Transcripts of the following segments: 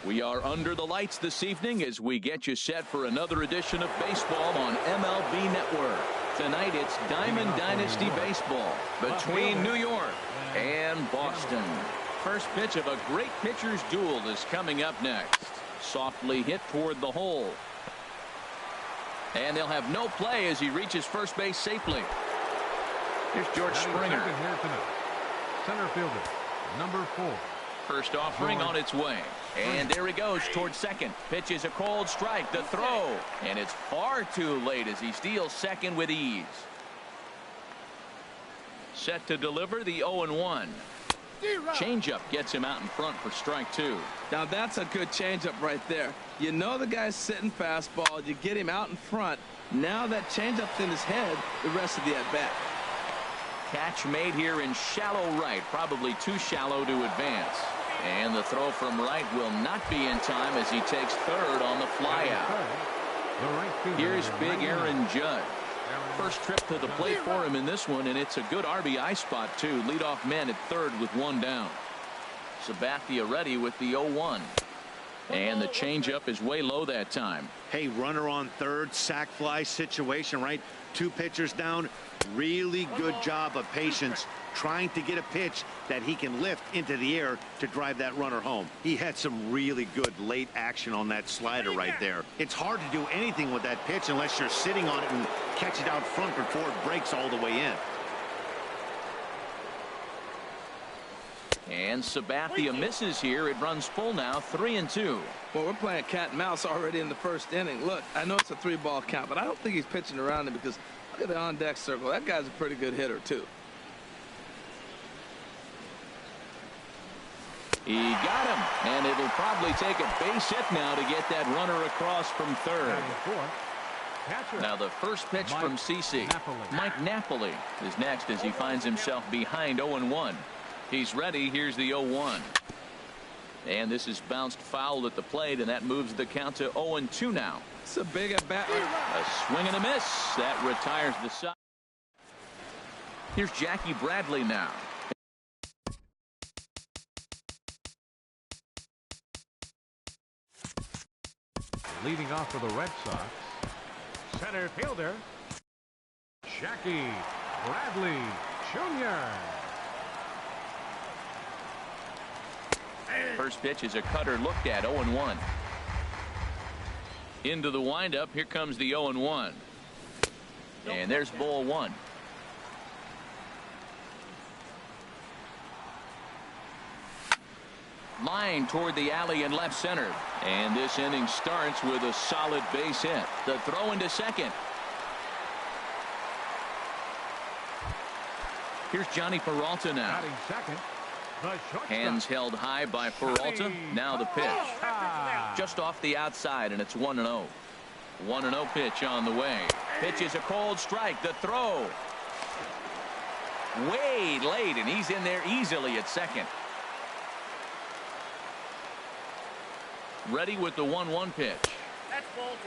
We are under the lights this evening as we get you set for another edition of baseball on MLB Network. Tonight it's Diamond Dynasty baseball between New York and Boston. First pitch of a great pitcher's duel is coming up next. Softly hit toward the hole. And they'll have no play as he reaches first base safely. Here's George Springer. Center fielder, number 4. First offering on its way. And there he goes towards second. Pitch is a cold strike. The throw. And it's far too late as he steals second with ease. Set to deliver the 0-1. Changeup gets him out in front for strike 2. Now that's a good changeup right there. You know the guy's sitting fastball. You get him out in front. Now that changeup's in his head the rest of the at-bat. Catch made here in shallow right. Probably too shallow to advance. And the throw from right will not be in time as he takes third on the flyout. Here's big Aaron Judge. First trip to the plate for him in this one, and it's a good RBI spot too. Leadoff man at third with one down. Sabathia ready with the 0-1. And the changeup is way low that time. Hey, runner on third, sac fly situation, right? 2 pitchers down. Really good job of patience trying to get a pitch that he can lift into the air to drive that runner home. He had some really good late action on that slider right there. It's hard to do anything with that pitch unless you're sitting on it and catch it out front before it breaks all the way in. And Sabathia misses here. It runs full now, 3-2. Well, we're playing cat and mouse already in the first inning. Look, I know it's a 3-ball count, but I don't think he's pitching around him because look at the on-deck circle. That guy's a pretty good hitter, too. He got him, and it'll probably take a base hit now to get that runner across from third. Now the first pitch from CC. Mike Napoli is next as he finds himself behind 0-1. He's ready. Here's the 0-1. And this is bounced foul at the plate, and that moves the count to 0-2 now. It's a big at-bat. A swing and a miss. That retires the side. Here's Jackie Bradley now. Leading off for the Red Sox, center fielder, Jackie Bradley Jr. First pitch is a cutter looked at, 0-1. Into the windup. Here comes the 0-1. And there's ball 1. Line toward the alley in left center. And this inning starts with a solid base hit. The throw into second. Here's Johnny Peralta now. Hands held high by Peralta. Now the pitch. Just off the outside, and it's 1-0. 1-0 pitch on the way. Pitch is a cold strike. The throw. Way late, and he's in there easily at second. Ready with the 1-1 pitch.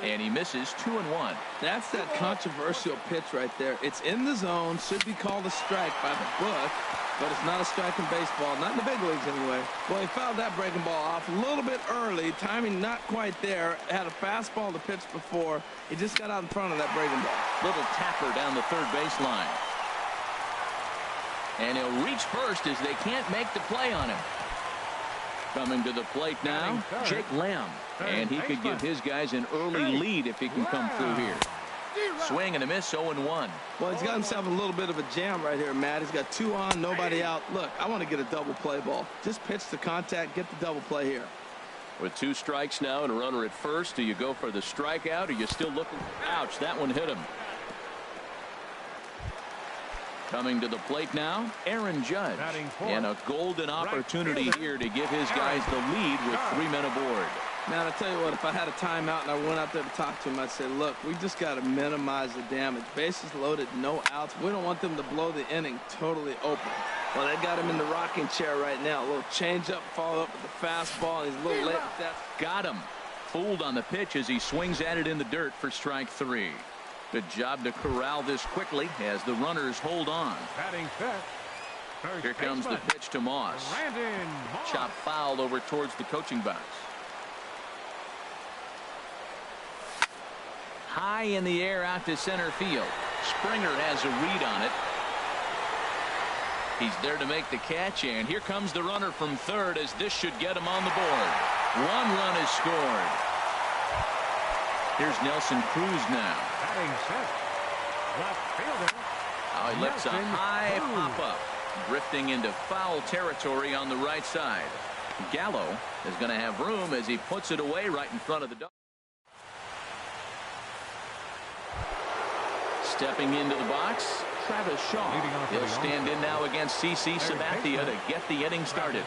And he misses 2-1. That's that controversial pitch right there. It's in the zone. Should be called a strike by the book. But it's not a strike in baseball. Not in the big leagues anyway. Well, he fouled that breaking ball off a little bit early. Timing not quite there. Had a fastball to pitch before. He just got out in front of that breaking ball. Little tapper down the third baseline. And he'll reach first as they can't make the play on him. Coming to the plate now, Jake Lamb. And he could give his guys an early lead if he can come through here. Swing and a miss, 0-1. Well, he's got himself a little bit of a jam right here, Matt. He's got 2 on, nobody out. Look, I want to get a double play ball. Just pitch the contact, get the double play here. With 2 strikes now and a runner at first, do you go for the strikeout or you still looking? Ouch, that one hit him. Coming to the plate now, Aaron Judge. And a golden opportunity here to give his guys the lead with 3 men aboard. Man, I tell you what, if I had a timeout and I went out there to talk to him, I'd say, look, we just got to minimize the damage. Bases loaded, no outs. We don't want them to blow the inning totally open. Well, they got him in the rocking chair right now. A little changeup, follow up with the fastball. He's a little late with that. Got him. Fooled on the pitch as he swings at it in the dirt for strike 3. Good job to corral this quickly as the runners hold on. Batting fifth. Here comes the pitch to Moss. Chop fouled over towards the coaching box. High in the air out to center field. Springer has a read on it. He's there to make the catch, and here comes the runner from third as this should get him on the board. 1 run is scored. Here's Nelson Cruz now. Batting sixth. Left fielder. Now he lifts a high pop-up, drifting into foul territory on the right side. Gallo is going to have room as he puts it away right in front of the dog. Stepping into the box, Travis Shaw. He'll stand in now against CC Sabathia to get the inning started.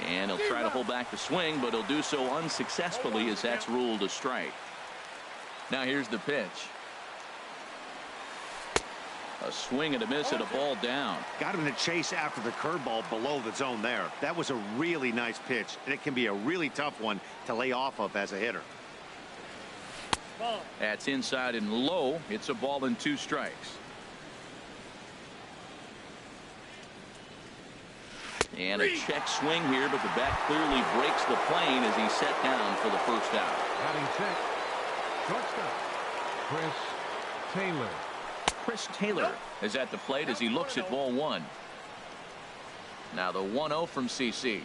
And he'll try to hold back the swing, but he'll do so unsuccessfully as that's ruled a strike. Now here's the pitch. A swing and a miss at a ball down. Got him to chase after the curveball below the zone there. That was a really nice pitch, and it can be a really tough one to lay off of as a hitter. That's inside and low. It's a ball and 2 strikes. And a check swing here, but the bat clearly breaks the plane as he's set down for the first out. Batting sixth. Shortstop. Chris Taylor is at the plate as he looks at ball 1. Now the 1-0 from CC.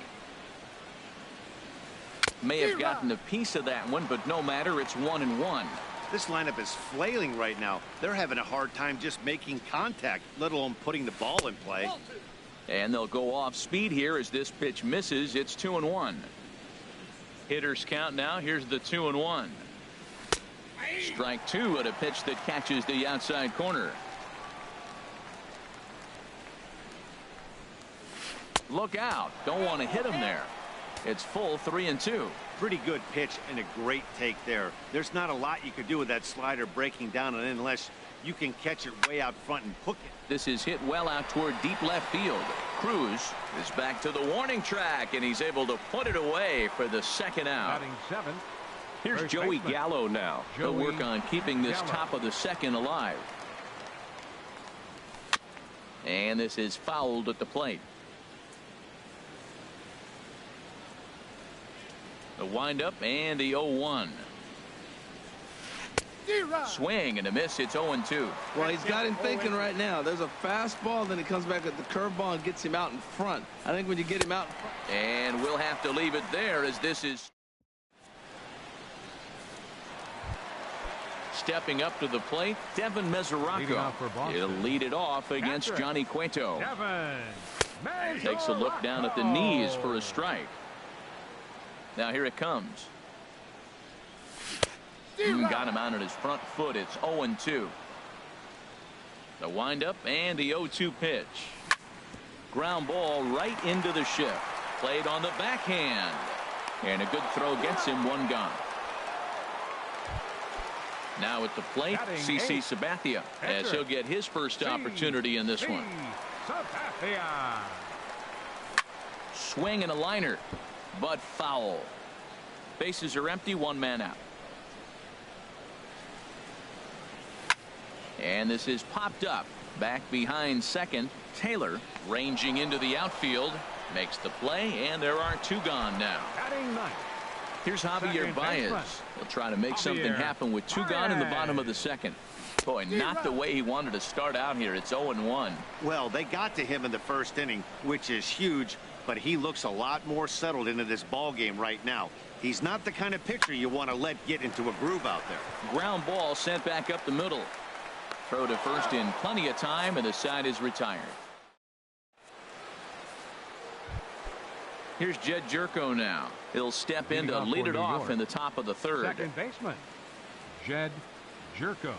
May have gotten a piece of that one, but no matter, it's 1-1. This lineup is flailing right now. They're having a hard time just making contact, let alone putting the ball in play. And they'll go off speed here as this pitch misses. It's 2-1. Hitters count now. Here's the 2-1. Strike 2 at a pitch that catches the outside corner. Look out. Don't want to hit him there. It's full 3-2. Pretty good pitch and a great take there. There's not a lot you could do with that slider breaking down and unless you can catch it way out front and hook it. This is hit well out toward deep left field. Cruz is back to the warning track, and he's able to put it away for the second out. Batting seventh. Here's Joey Gallo now. He'll work on keeping this top of the second alive. And this is fouled at the plate. The windup and the 0-1. Swing and a miss. It's 0-2. Well, he's got him thinking right now. There's a fastball, then he comes back at the curveball and gets him out in front. I think when you get him out in front. And we'll have to leave it there as this is. Stepping up to the plate, Devin Mesoraco. He'll lead it off against Johnny Cueto. Takes a look down at the knees for a strike. Now here it comes. Got him out on his front foot. It's 0-2. The windup and the 0-2 pitch. Ground ball right into the shift. Played on the backhand. And a good throw gets him 1 gone. Now at the plate, CC Sabathia, as he'll get his first opportunity in this one. Swing and a liner, but foul. Bases are empty, 1 man out. And this is popped up. Back behind second. Taylor ranging into the outfield. Makes the play, and there are 2 gone now. Here's Javier Baez. He'll try to make something happen with 2 gone in the bottom of the second. Boy, not the way he wanted to start out here. It's 0-1. Well, they got to him in the first inning, which is huge, but he looks a lot more settled into this ball game right now. He's not the kind of pitcher you want to let get into a groove out there. Ground ball sent back up the middle. Throw to first in plenty of time, and the side is retired. Here's Jed Jerko now. He'll step in to lead it off in the top of the third. Second baseman, Jed Jerko.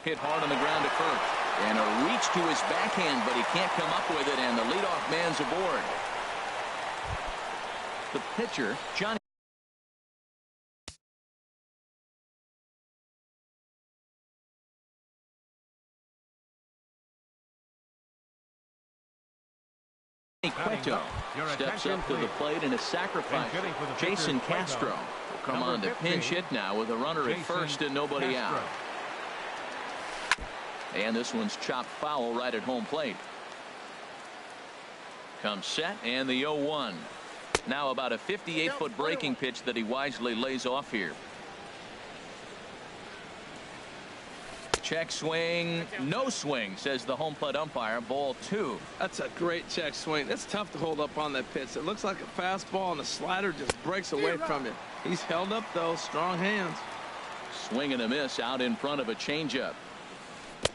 Hit hard on the ground at first. And a reach to his backhand, but he can't come up with it, and the leadoff man's aboard. The pitcher, Johnny Cueto steps up to the plate in a sacrifice. Jason Castro will come on to pinch hit now with a runner at first and nobody out. And this one's chopped foul right at home plate. Comes set and the 0-1. Now about a 58-foot breaking pitch that he wisely lays off here. Check swing, no swing, says the home plate umpire. Ball 2. That's a great check swing. It's tough to hold up on that pitch. It looks like a fastball, and the slider just breaks away from you. He's held up, though. Strong hands. Swing and a miss out in front of a changeup.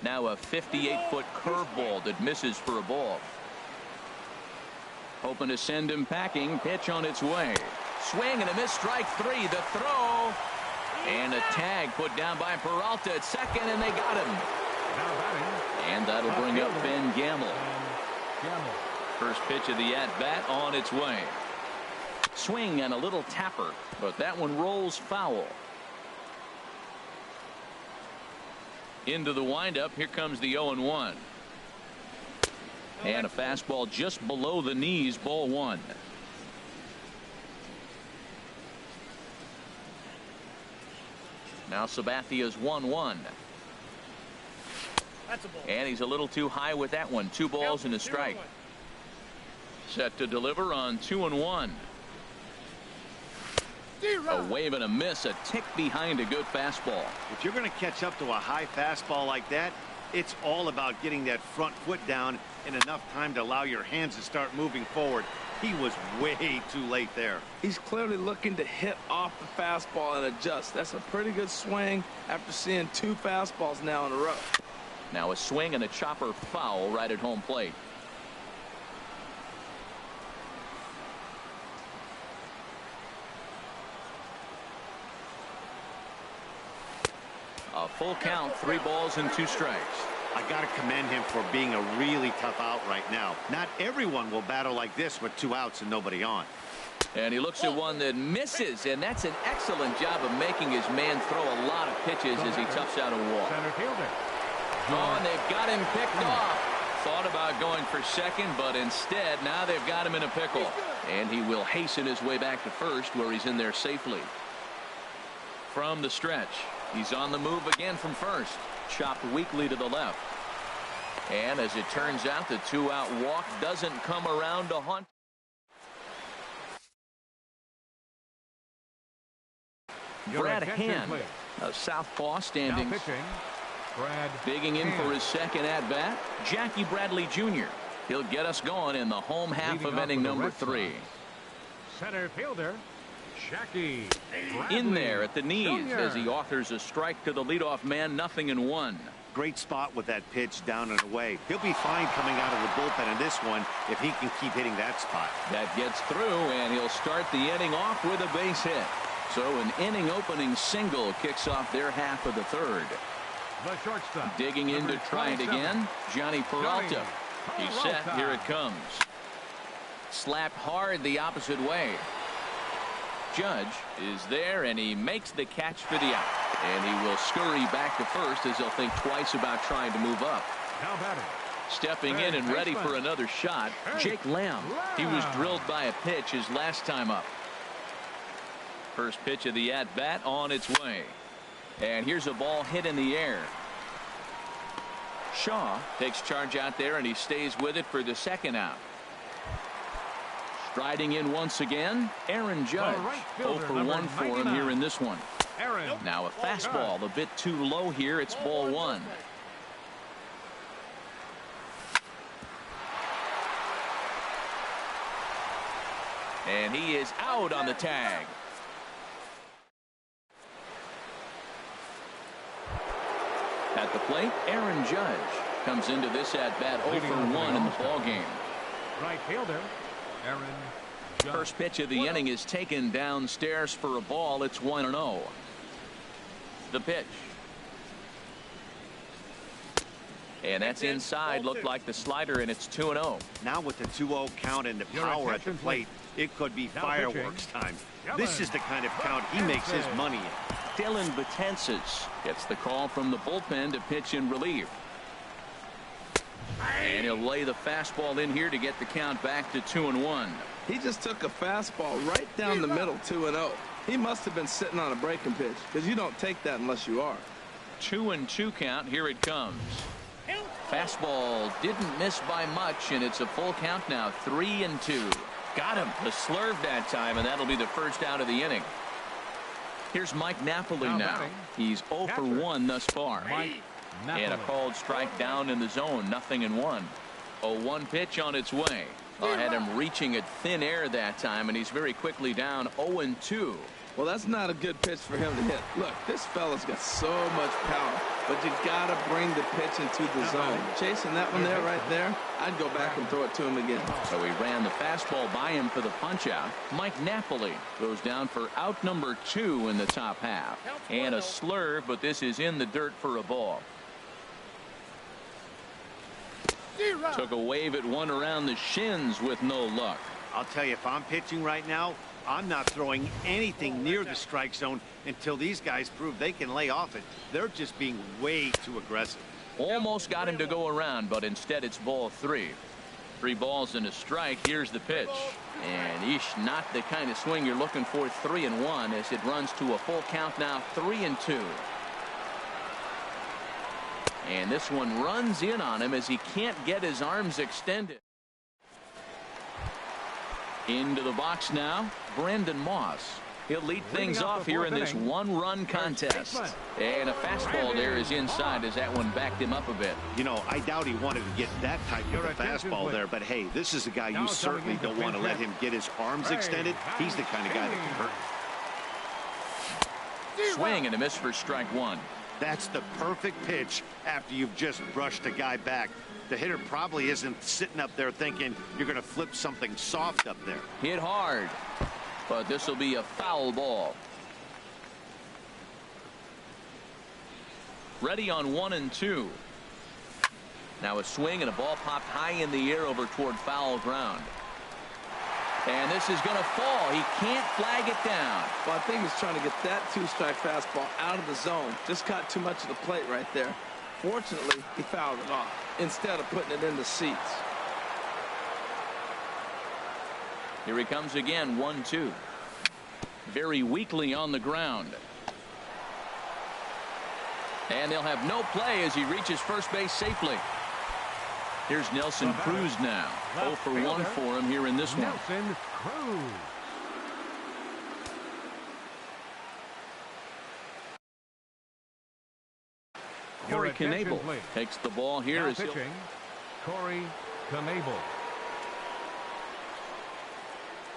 Now a 58-foot curveball that misses for a ball. Hoping to send him packing. Pitch on its way. Swing and a miss. Strike 3. The throw. And a tag put down by Peralta at second, and they got him. And that'll bring up Ben Gamble. First pitch of the at-bat on its way. Swing and a little tapper, but that one rolls foul. Into the windup. Here comes the 0-1. And a fastball just below the knees. Ball 1. Now Sabathia's 1-1. And he's a little too high with that one. 2 balls and a strike. Set to deliver on 2-1. A wave and a miss, a tick behind a good fastball. If you're going to catch up to a high fastball like that, it's all about getting that front foot down in enough time to allow your hands to start moving forward. He was way too late there. He's clearly looking to hit off the fastball and adjust. That's a pretty good swing after seeing 2 fastballs now in a row. Now a swing and a chopper foul right at home plate. A full count, 3 balls and 2 strikes. I got to commend him for being a really tough out right now. Not everyone will battle like this with 2 outs and nobody on. And he looks at one that misses, and that's an excellent job of making his man throw a lot of pitches as he toughs out a walk. Oh, and they've got him picked off. Thought about going for second, but instead now they've got him in a pickle. And he will hasten his way back to first, where he's in there safely. From the stretch, he's on the move again from first. Chopped weakly to the left. And as it turns out, the 2-out walk doesn't come around to haunt. Brad Hand, a southpaw standings. Digging in for his second at-bat, Jackie Bradley Jr. He'll get us going in the home half of inning number 3. Center fielder, Jackie In there at the knees Jr. as he offers a strike to the leadoff man. 0-1. Great spot with that pitch down and away. He'll be fine coming out of the bullpen in this one if he can keep hitting that spot. That gets through, and he'll start the inning off with a base hit. So an inning opening single kicks off their half of the 3rd. The shortstop. Digging in to try it again, Johnny Peralta. He's set. Here it comes. Slapped hard the opposite way. Judge is there, and he makes the catch for the out. And he will scurry back to first as he'll think twice about trying to move up. Now batting. Stepping in and ready for another shot, Jake Lamb. He was drilled by a pitch his last time up. First pitch of the at-bat on its way. And here's a ball hit in the air. Shaw takes charge out there, and he stays with it for the 2nd out. Striding in once again, Aaron Judge. 0 for 1 for him here in this one. Now a fastball a bit too low here. It's ball 1. And he is out on the tag. At the plate, Aaron Judge comes into this at-bat 0 for 1 in the ballgame. Right fielder, Aaron Judge. First pitch of the inning is taken downstairs for a ball. It's 1-0. The pitch. And that's inside. Looked like the slider, and it's 2-0. Now with the 2-0 count and the power at the plate, it could be fireworks time. This is the kind of count he makes his money in. Eventzzzzz gets the call from the bullpen to pitch in relief. And he'll lay the fastball in here to get the count back to 2-1. He just took a fastball right down the middle, 2-0. He must have been sitting on a breaking pitch, because you don't take that unless you are. 2-2 count. Here it comes. Fastball didn't miss by much, and it's a full count now. 3-2. Got him. The slurve that time, and that'll be the first out of the inning. Here's Mike Napoli now. He's 0 for 1 thus far. And a called strike down in the zone. 0-1. 0-1 pitch on its way. Had him reaching at thin air that time, and he's very quickly down 0-2. Well, that's not a good pitch for him to hit. Look, this fella's got so much power, but you got to bring the pitch into the zone. Chasing that one there, right there, I'd go back and throw it to him again. So he ran the fastball by him for the punch-out. Mike Napoli goes down for out number 2 in the top half. And a slurve, but this is in the dirt for a ball. Took a wave at one around the shins with no luck. I'll tell you, if I'm pitching right now, I'm not throwing anything near the strike zone until these guys prove they can lay off it. They're just being way too aggressive. Almost got him to go around, but instead it's ball 3. 3 balls and a strike. Here's the pitch. And not the kind of swing you're looking for. 3-1 as it runs to a full count now. 3-2. And this one runs in on him as he can't get his arms extended. Into the box now, Brandon Moss. He'll lead things off here in this 1-run contest. And a fastball there is inside as that one backed him up a bit. You know, I doubt he wanted to get that type of a fastball there, but hey, this is a guy you certainly don't want to let him get his arms extended. He's the kind of guy that can hurt. Swing and a miss for strike 1. That's the perfect pitch after you've just brushed a guy back. The hitter probably isn't sitting up there thinking you're going to flip something soft up there. Hit hard, but this will be a foul ball. Ready on 1-2. Now a swing and a ball popped high in the air over toward foul ground. And this is going to fall. He can't flag it down. Well, I think he's trying to get that 2-strike fastball out of the zone. Just caught too much of the plate right there. Fortunately, he fouled it off instead of putting it in the seats. Here he comes again. 1-2. Very weakly on the ground. And they'll have no play as he reaches first base safely. Here's Nelson Cruz now. 0 for 1 for him here in this one. Nelson Cruz. Corey Knebel takes the ball here. Now pitching, Corey Knebel.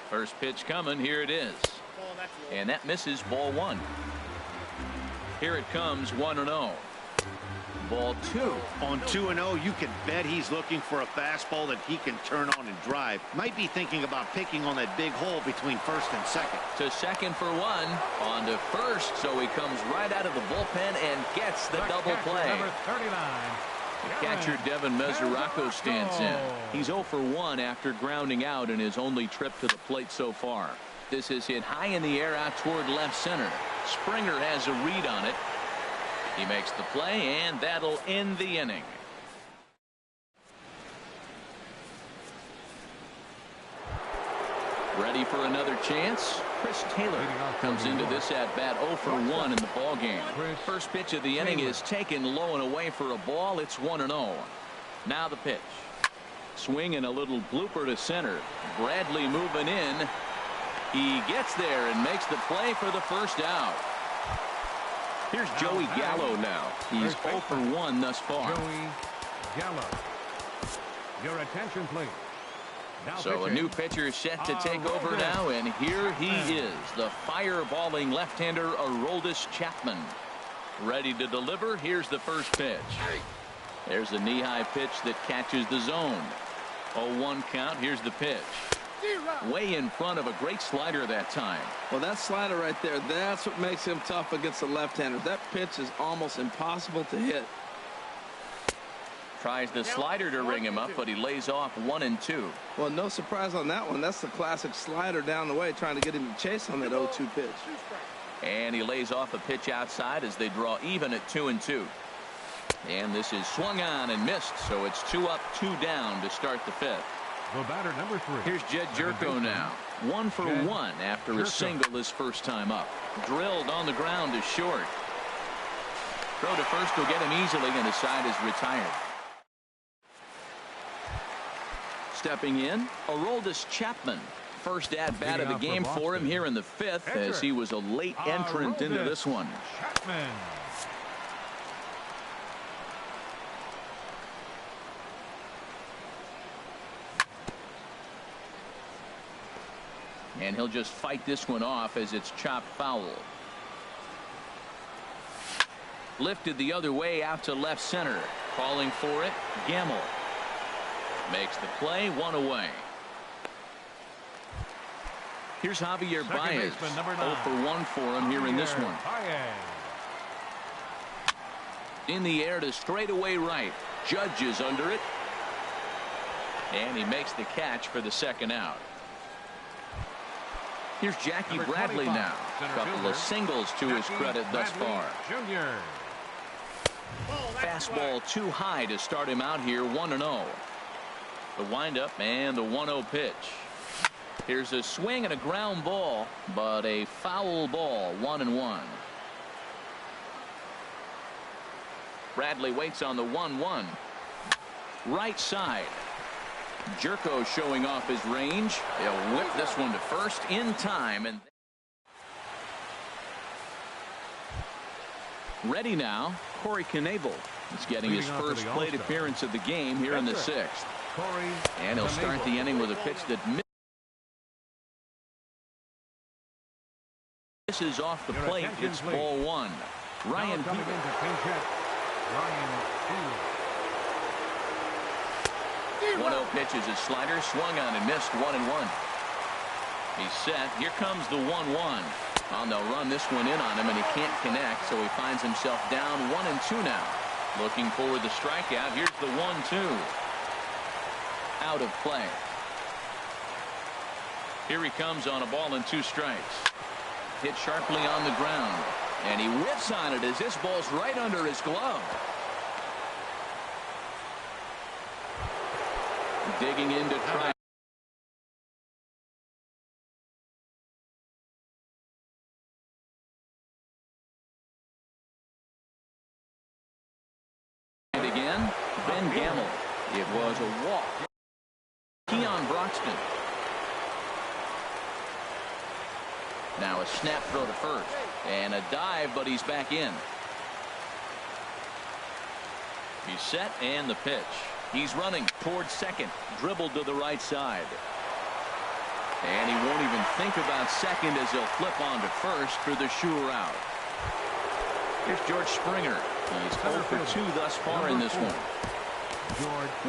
First pitch coming. Here it is. And that misses ball 1. Here it comes. 1-0. Ball 2. On 2-0, you can bet he's looking for a fastball that he can turn on and drive. Might be thinking about picking on that big hole between first and second. To second for 1. On to first, so he comes right out of the bullpen and gets the double play. Number 39. The catcher Devin Mesoraco stands in. He's 0 for 1 after grounding out in his only trip to the plate so far. This is hit high in the air out toward left center. Springer has a read on it. He makes the play, and that'll end the inning. Ready for another chance? Chris Taylor comes into this at-bat 0 for 1 in the ballgame. First pitch of the inning is taken low and away for a ball. It's 1-0. Now the pitch. Swing and a little blooper to center. Bradley moving in. He gets there and makes the play for the first out. Here's Joey Gallo now. He's 0 for 1 thus far. Joey Gallo. Your attention, please. Now so pitching. A new pitcher set to take over now, and here he is, the fireballing left-hander Aroldis Chapman. Ready to deliver. Here's the first pitch. There's a knee-high pitch that catches the zone. 0-1 count. Here's the pitch. Way in front of a great slider that time. Well, that slider right there, that's what makes him tough against the left-hander. That pitch is almost impossible to hit. Tries the slider to ring him up, but he lays off 1-2. Well, no surprise on that one. That's the classic slider down the way, trying to get him to chase on that 0-2 pitch. And he lays off a pitch outside as they draw even at 2-2. And this is swung on and missed, so it's 2 up, 2 down to start the 5th. The batter, number 3. Here's Jed Jerko now. 1 for 1 after a single his first time up. Drilled on the ground to short. Throw to first will get him easily, and his side is retired. Stepping in, Aroldis Chapman. First at-bat of the game for him here in the 5th, as he was a late entrant into this one. Chapman. And he'll just fight this one off as it's chopped foul. Lifted the other way out to left center. Calling for it, Gamble. Makes the play, 1 away. Here's Javier Baez. 0 for 1 for him here in this one. In the air to straightaway right. Judge is under it. And he makes the catch for the second out. Here's Jackie Bradley now. A couple of singles to his credit thus far. Fastball too high to start him out here, 1-0. The windup and the 1-0 pitch. Here's a swing and a ground ball, but a foul ball, 1-1. Bradley waits on the 1-1. Right side. Jerko showing off his range. He'll whip this one to first in time. And ready now, Corey Knebel is getting his first plate appearance of the game here in the 6th. And he'll start the inning with a pitch that misses off the plate. It's ball 1. Ryan Peter. 1-0 pitch is his slider, swung on and missed, 1-1. He's set. Here comes the 1-1. Well, they'll run this one in on him, and he can't connect, so he finds himself down 1-2 now. Looking for the strikeout. Here's the 1-2. Out of play. Here he comes on a ball and 2 strikes. Hit sharply on the ground, and he whiffs on it as this ball's right under his glove. Digging in to try. And again, Ben Gamble. It was a walk. Keon Broxton. Now a snap throw to first. And a dive, but he's back in. He's set, and the pitch. He's running towards second. Dribbled to the right side. And he won't even think about second as he'll flip on to first for the sure out. Here's George Springer. He's 0 for 2 thus far in this one.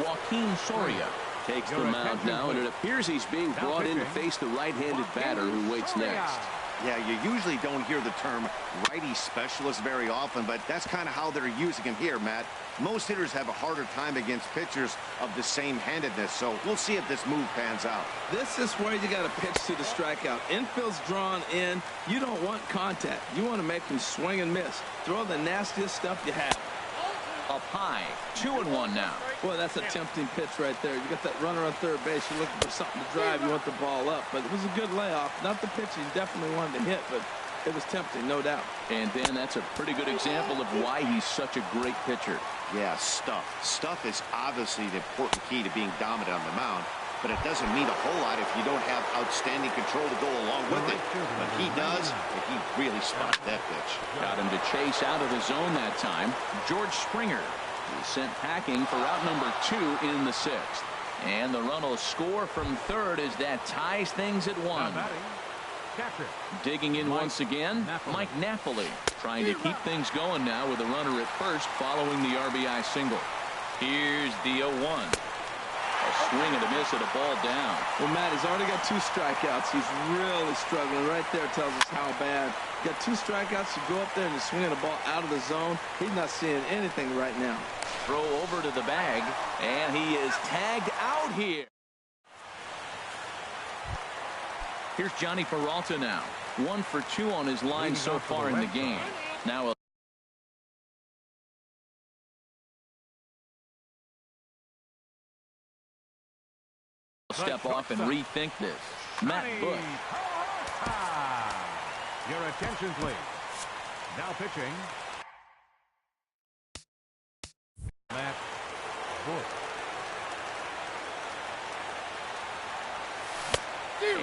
Joaquin Soria takes the mound now, and it appears he's being brought in to face the right-handed batter who waits next. Yeah, you usually don't hear the term righty specialist very often, but that's kind of how they're using him here, Matt. Most hitters have a harder time against pitchers of the same handedness, so we'll see if this move pans out. This is where you got to pitch to the strikeout. Infield's drawn in. You don't want contact. You want to make him swing and miss. Throw the nastiest stuff you have. Up high, 2-1 now. Boy, that's a tempting pitch right there. You got that runner on third base. You're looking for something to drive. You want the ball up. But it was a good layoff. Not the pitch he definitely wanted to hit, but it was tempting, no doubt. And then that's a pretty good example of why he's such a great pitcher. Yeah, stuff. Stuff is obviously the important key to being dominant on the mound, but it doesn't mean a whole lot if you don't have outstanding control to go along with it. But he does, and he really spotted that pitch. Got him to chase out of the zone that time. George Springer is sent packing for out number 2 in the 6th. And the run will score from third as that ties things at 1. Digging in once again, Mike Napoli trying to keep things going now with a runner at first following the RBI single. Here's the 0-1. A swing and a miss at a ball down. Well, Matt, he's already got 2 strikeouts. He's really struggling. Right there tells us how bad. Got 2 strikeouts. You go up there and you swing at a ball out of the zone. He's not seeing anything right now. throw over to the bag, and he is tagged out here. Here's Johnny Peralta now. 1 for 2 on his line so far in the game. Now step off and rethink this. Matt Bush. Your attention, please. Now pitching. Matt Bush.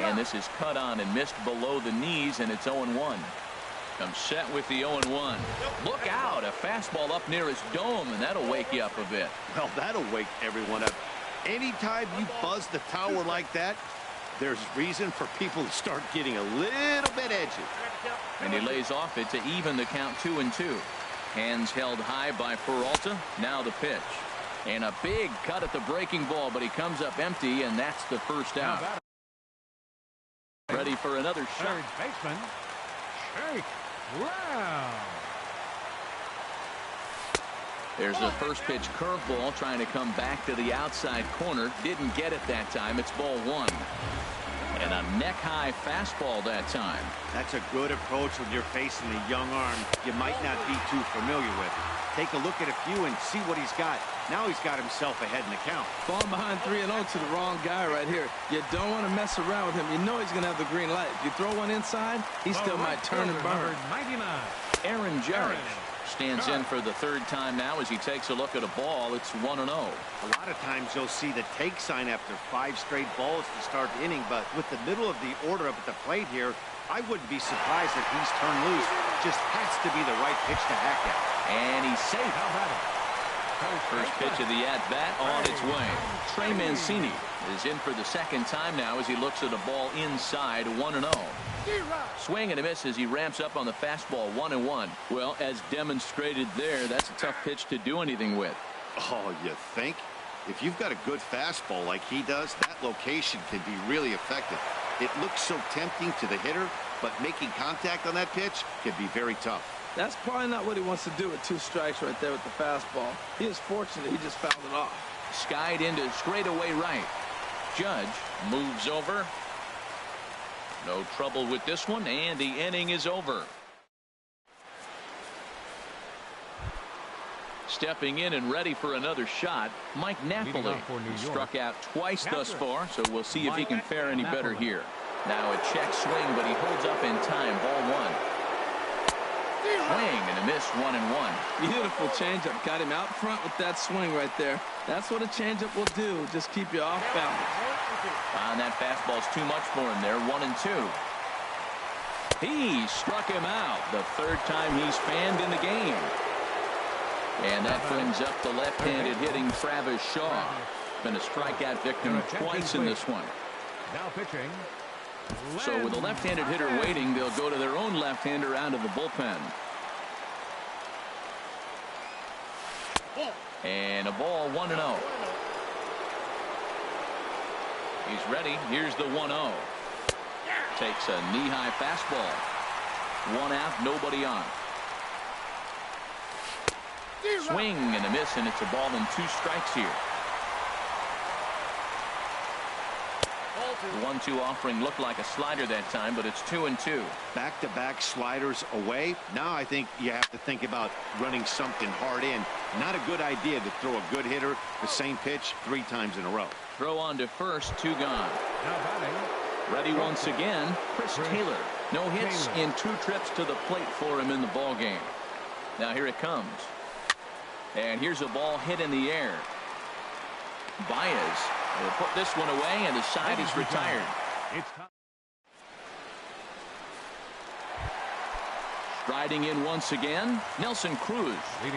And this is cut on and missed below the knees, and it's 0-1. Comes set with the 0-1. Look out, a fastball up near his dome, and that'll wake you up a bit. Well, that'll wake everyone up. Anytime you buzz the tower like that, there's reason for people to start getting a little bit edgy. And he lays off it to even the count 2-2. Hands held high by Peralta. Now the pitch. And a big cut at the breaking ball, but he comes up empty, and that's the first out. Ready for another shot. Third baseman, Shake Brown. There's a first pitch curveball trying to come back to the outside corner. Didn't get it that time. It's ball 1. And a neck-high fastball that time. That's a good approach when you're facing a young arm you might not be too familiar with. Take a look at a few and see what he's got. Now he's got himself ahead in the count. Falling behind 3-0 to the wrong guy right here. You don't want to mess around with him. You know he's going to have the green light. If you throw one inside, he still might turn and burn. 99. Aaron Judge stands in for the third time now as he takes a look at a ball. It's 1-0. A lot of times you'll see the take sign after 5 straight balls to start the inning, but with the middle of the order up at the plate here, I wouldn't be surprised if he's turned loose. Just has to be the right pitch to hack at. And he's safe. How about it? First pitch of the at-bat on its way. Trey Mancini is in for the second time now as he looks at a ball inside. 1-0. Swing and a miss as he ramps up on the fastball. 1-1. Well, as demonstrated there, that's a tough pitch to do anything with. Oh, you think? If you've got a good fastball like he does, that location can be really effective. It looks so tempting to the hitter, but making contact on that pitch can be very tough. That's probably not what he wants to do with 2 strikes right there with the fastball. He is fortunate he just fouled it off. Skied into straightaway right. Judge moves over. No trouble with this one, and the inning is over. Stepping in and ready for another shot, Mike Napoli. Struck out twice thus far, so we'll see if he can fare any better here. Now a check swing, but he holds up in time. Ball 1. Swing and a miss. 1-1. Beautiful changeup. Got him out front with that swing right there. That's what a changeup will do. Just keep you off balance. And that fastball's too much for him there. 1-2. He struck him out the third time he's fanned in the game. And that brings up the left-handed hitting Travis Shaw. Been a strikeout victim twice in this one. Now pitching. So with a left-handed hitter waiting, they'll go to their own left-hander out of the bullpen. And a ball. 1-0. He's ready. Here's the 1-0. Takes a knee-high fastball. 1 out, nobody on. Swing and a miss, and it's a ball and 2 strikes here. The 1-2 offering looked like a slider that time, but it's 2-2. Back-to-back sliders away. Now I think you have to think about running something hard in. Not a good idea to throw a good hitter the same pitch 3 times in a row. Throw on to first, 2 gone. Now batting. Ready once again, Chris Taylor. No hits in 2 trips to the plate for him in the ball game. Now here it comes. And here's a ball hit in the air. Baez will put this one away, and the side is retired. Striding in once again, Nelson Cruz.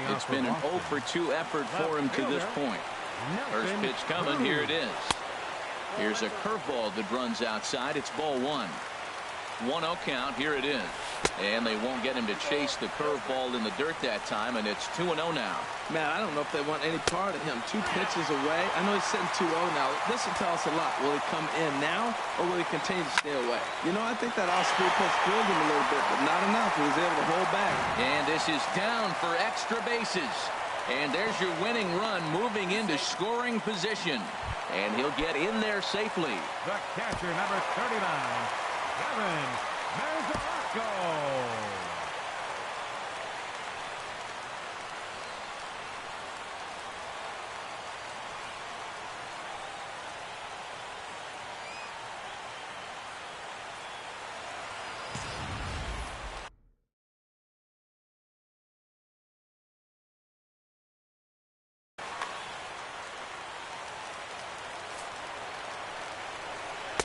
It's been an 0 for 2 effort for him to this point. First pitch coming. Here it is. Here's a curveball that runs outside. It's ball 1. 1-0 count. Here it is. And they won't get him to chase the curveball in the dirt that time, and it's 2-0 now. Man, I don't know if they want any part of him. 2 pitches away. I know he's sitting 2-0 now. This will tell us a lot. Will he come in now, or will he continue to stay away? You know, I think that off-speed pitch fooled him a little bit, but not enough. He was able to hold back. And this is down for extra bases. And there's your winning run, moving into scoring position. And he'll get in there safely. The catcher, number 39, Eventzzzzz.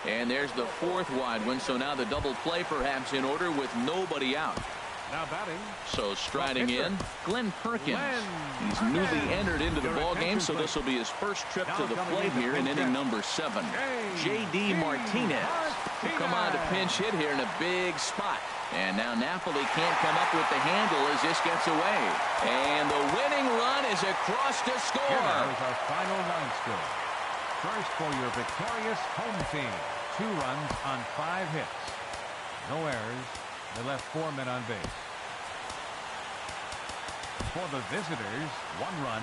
And there's the fourth wide one, so now the double play perhaps in order with nobody out. Now batting. So striding in, Glenn Perkins. He's newly entered into the ball game, so this will be his first trip to the plate here in inning number 7. J.D. Martinez will come on to pinch hit here in a big spot. And now Napoli can't come up with the handle as this gets away. And the winning run is across to score. Here is our final line score. First for your victorious home team. 2 runs on 5 hits. No errors. They left 4 men on base. For the visitors, 1 run,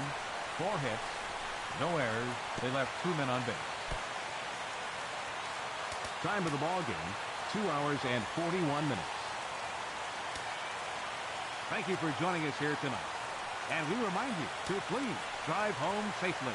4 hits, no errors. They left 2 men on base. Time of the ball game, 2 hours and 41 minutes. Thank you for joining us here tonight. And we remind you to please drive home safely.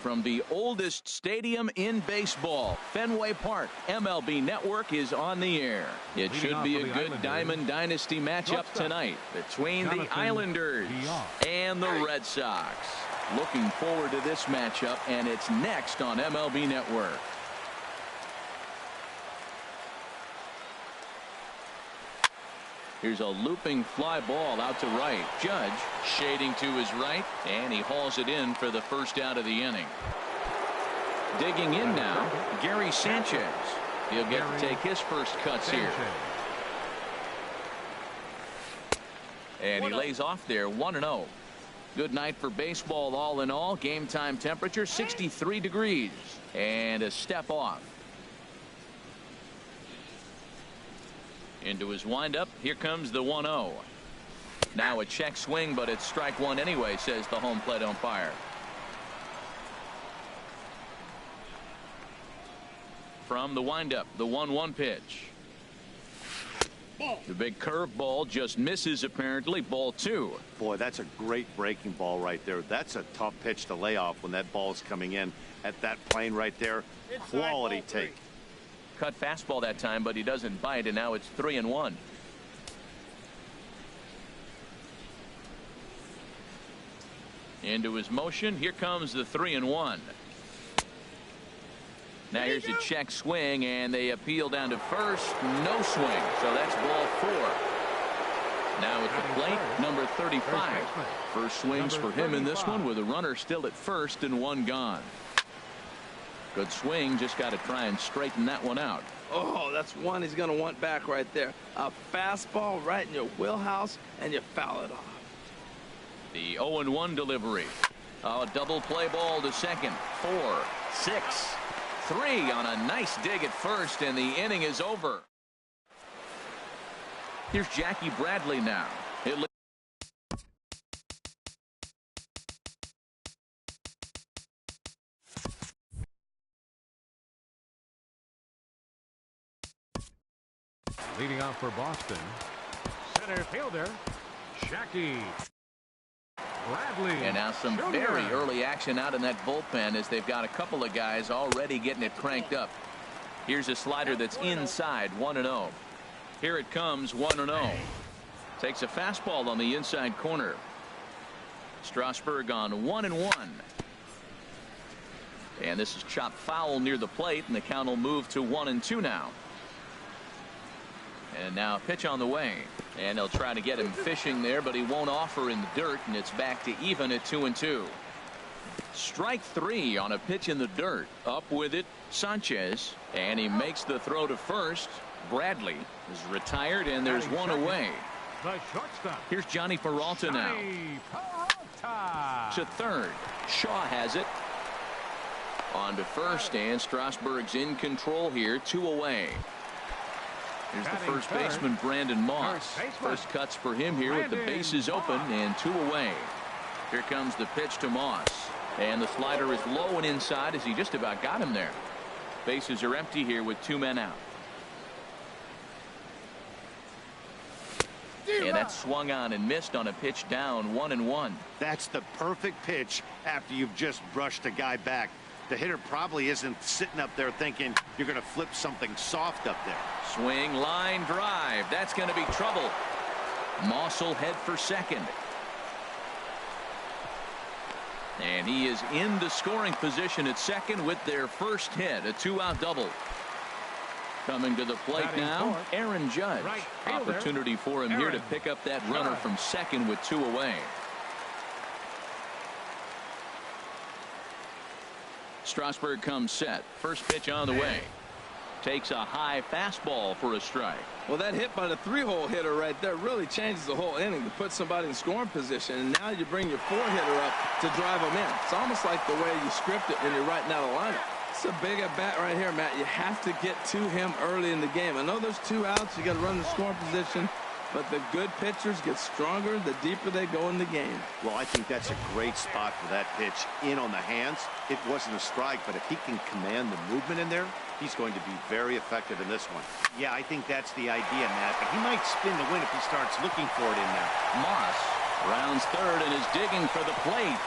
From the oldest stadium in baseball, Fenway Park, MLB Network is on the air. It should be a good Diamond Dynasty matchup tonight between the Islanders and the Red Sox. Looking forward to this matchup, and it's next on MLB Network. Here's a looping fly ball out to right. Judge shading to his right, and he hauls it in for the first out of the inning. Digging in now, Gary Sanchez. He'll get to take his first cuts here. And he lays off there, 1-0. Good night for baseball all in all. Game time temperature 63 degrees and a step off. Into his windup. Here comes the 1-0. Now a check swing, but it's strike 1 anyway, says the home plate umpire. from the windup, the 1-1 pitch. The big curveball just misses, apparently. Ball 2. Boy, that's a great breaking ball right there. That's a tough pitch to lay off when that ball's coming in at that plane right there. Quality take. Cut fastball that time, but he doesn't bite, and now it's 3-1. Into his motion. Here comes the 3-1. Now here's a check swing, and they appeal down to first. No swing, so that's ball 4. Now at the plate, number 35. First swings for him in this one with a runner still at first and 1 gone. Good swing, just got to try and straighten that one out. Oh, that's one he's going to want back right there. A fastball right in your wheelhouse, and you foul it off. The 0-1 delivery. A double play ball to second. 4, 6, 3 on a nice dig at first, and the inning is over. Here's Jackie Bradley now. Leading off for Boston, center fielder Jackie Bradley. And now some very early action out in that bullpen as they've got a couple of guys already getting it cranked up. Here's a slider that's inside, 1-0. Here it comes, 1-0. Takes a fastball on the inside corner. Strasburg on 1-1. And this is chopped foul near the plate, and the count will move to 1-2 now. And now a pitch on the way, and they'll try to get him fishing there, but he won't offer in the dirt, and it's back to even at 2-2. Strike 3 on a pitch in the dirt. Up with it, Sanchez, and he makes the throw to first. Bradley is retired, and there's one away. The shortstop. Here's Johnny Peralta now. To third. Shaw has it. On to first, and Strasburg's in control here, 2 away. Here's the first baseman, Brandon Moss. First cuts for him here with the bases open and 2 away. Here comes the pitch to Moss. And the slider is low and inside as he just about got him there. Bases are empty here with 2 men out. And that swung on and missed on a pitch down, 1-1. That's the perfect pitch after you've just brushed a guy back. The hitter probably isn't sitting up there thinking you're going to flip something soft up there. Swing, line drive. That's going to be trouble. Moss will head for second. And he is in the scoring position at second with their first hit, a 2-out double. Coming to the plate now, Aaron Judge. Opportunity for him here to pick up that runner from second with 2 away. Strasburg comes set. First pitch on the way. Takes a high fastball for a strike. Well, that hit by the 3-hole hitter right there really changes the whole inning to put somebody in scoring position. And now you bring your 4-hitter up to drive them in. It's almost like the way you script it when you're writing out a lineup. It's a big at bat right here, Matt. You have to get to him early in the game. I know there's 2 outs. You got to run the scoring position. But the good pitchers get stronger the deeper they go in the game. Well, I think that's a great spot for that pitch. In on the hands. It wasn't a strike, but if he can command the movement in there, he's going to be very effective in this one. Yeah, I think that's the idea, Matt. But he might spin the win if he starts looking for it in there. Moss rounds third and is digging for the plate.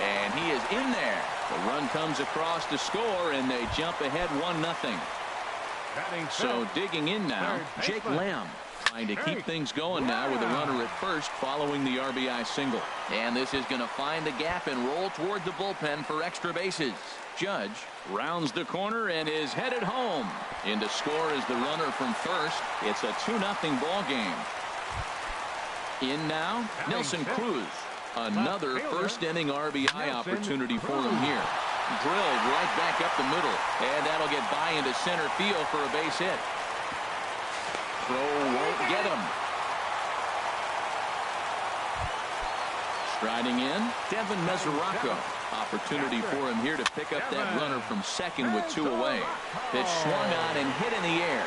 And he is in there. The run comes across to score, and they jump ahead 1-0. So digging in now, Jake Lamb. Trying to keep things going now with a runner at first following the RBI single. And this is going to find the gap and roll toward the bullpen for extra bases. Judge rounds the corner and is headed home. In to score is the runner from first. It's a 2-0 ball game. In now, Nelson Cruz. Another first inning RBI opportunity for him here. Drilled right back up the middle. And that'll get by into center field for a base hit. Throw won't get him. Striding in, Devin Mesoraco. Opportunity for him here to pick up that runner from second with 2 away. Pitch swung on and hit in the air.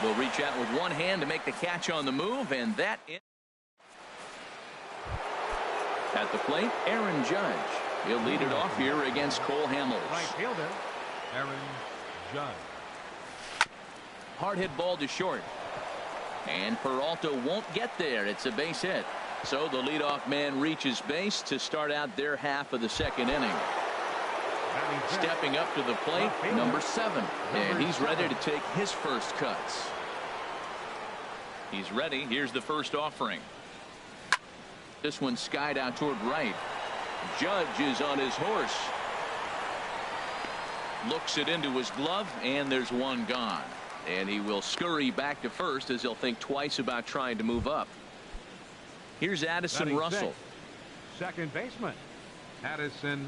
Will reach out with one hand to make the catch on the move, and that is at the plate, Aaron Judge. He'll lead it off here against Cole Hamels. Right fielder, Aaron Judge. Hard hit ball to short. And Peralta won't get there. It's a base hit. So the leadoff man reaches base to start out their half of the second inning. Stepping up to the plate, number 7. And he's ready to take his first cuts. He's ready. Here's the first offering. This one skied out toward right. Judge is on his horse. Looks it into his glove, and there's one gone. And he will scurry back to first as he'll think twice about trying to move up. Here's Addison Russell. Second baseman, Addison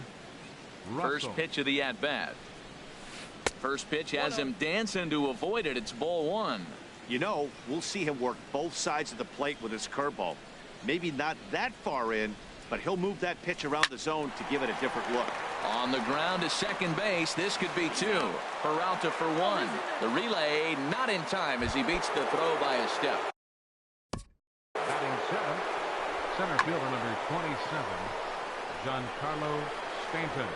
Russell. First pitch of the at-bat. First pitch has him dancing to avoid it. It's ball 1. You know, we'll see him work both sides of the plate with his curveball. Maybe not that far in, but he'll move that pitch around the zone to give it a different look. On the ground to second base. This could be 2. Peralta for 1. The relay not in time as he beats the throw by a step. Batting 7th, center fielder number 27, Giancarlo Stanton.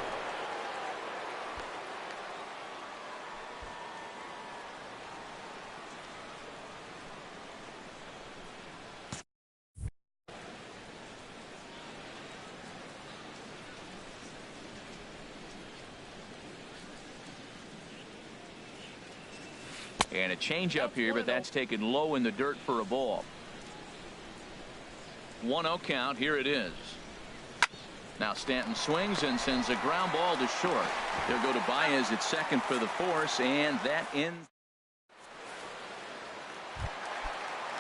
And a changeup here, but that's taken low in the dirt for a ball. 1-0 count. Here it is. Now Stanton swings and sends a ground ball to short. They'll go to Baez at second for the force, and that ends.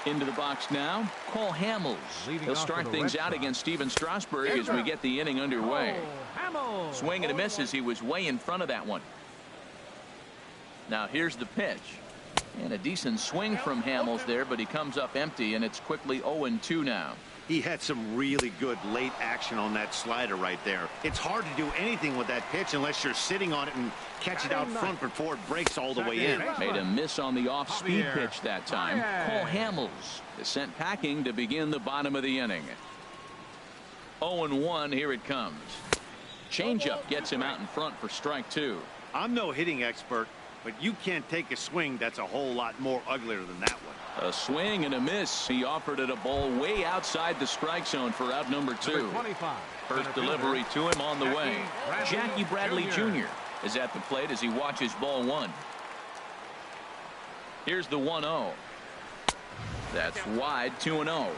Into the box now, Cole Hamels. He'll start things out against Steven Strasburg as we get the inning underway. Swing and a miss as he was way in front of that one. Now here's the pitch. And a decent swing from Hamels there, but he comes up empty, and it's quickly 0-2 now. He had some really good late action on that slider right there. It's hard to do anything with that pitch unless you're sitting on it and catch it out front before it breaks all the way in. Made a miss on the off-speed pitch that time. Cole Hamels is sent packing to begin the bottom of the inning. 0-1. Here it comes. Changeup gets him out in front for strike 2. I'm no hitting expert, but you can't take a swing that's a whole lot more uglier than that one. A swing and a miss. He offered it a ball way outside the strike zone for out number 2. First delivery to him on the way. Jackie Bradley Jr. is at the plate as he watches ball 1. Here's the 1-0. That's wide. 2-0.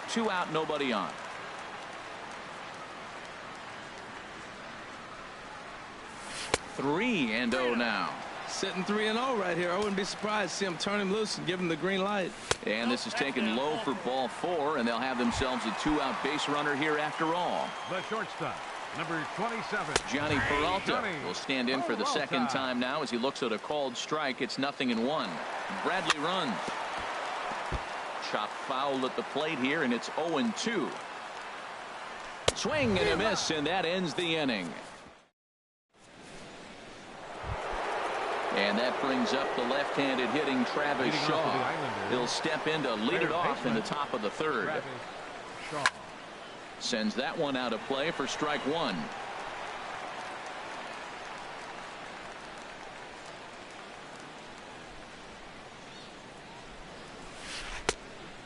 2 out, nobody on. Three and 0 now. Sitting 3-0 right here. I wouldn't be surprised to see him turn him loose and give him the green light. And this is taken low for ball 4, and they'll have themselves a 2-out base runner here after all. The shortstop, number 27, Johnny Peralta will stand in for the second time now as he looks at a called strike. It's 0-1. Bradley runs. Chop foul at the plate here, and it's 0-2. Swing and a miss, and that ends the inning. And that brings up the left-handed hitting Travis Shaw. He'll step in to lead it off in the top of the 3rd. Sends that one out of play for strike 1.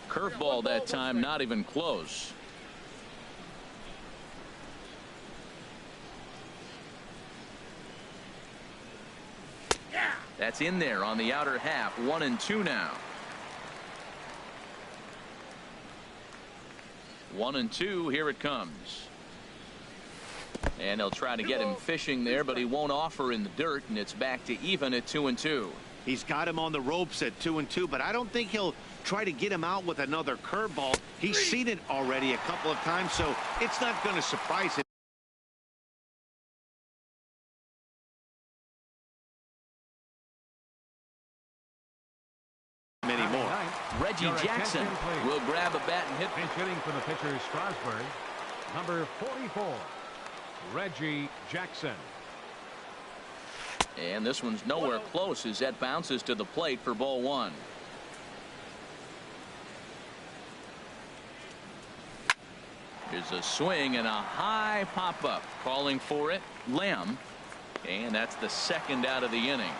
Curveball that time, not even close. That's in there on the outer half. 1-2 now. 1-2. Here it comes. And they'll try to get him fishing there, but he won't offer in the dirt, and it's back to even at 2-2. He's got him on the ropes at 2-2, but I don't think he'll try to get him out with another curveball. He's seen it already a couple of times, so it's not going to surprise him anymore. Reggie Jackson will grab a bat and hit. Pinch hitting for the pitcher Strasburg, number 44, Reggie Jackson. And this one's nowhere close as that bounces to the plate for ball 1. There's a swing and a high pop-up. Calling for it, Lamb. And that's the second out of the inning.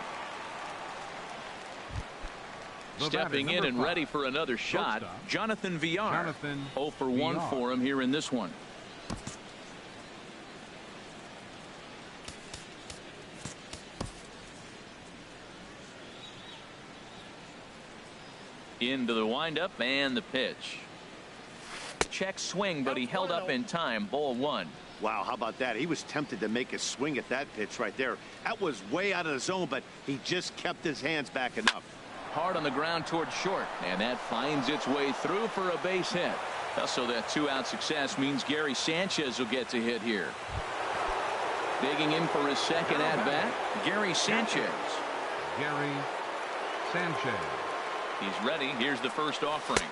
Stepping in and ready for another shot, Jonathan Villar. 0 for 1 for him here in this one. Into the windup and the pitch. Check swing, but he held up in time. Ball 1. Wow, how about that? He was tempted to make a swing at that pitch right there. That was way out of the zone, but he just kept his hands back enough. Hard on the ground towards short, and that finds its way through for a base hit. So that 2-out success means Gary Sanchez will get to hit here. Digging in for his second at-bat, Gary Sanchez. Gary Sanchez. He's ready. Here's the first offering.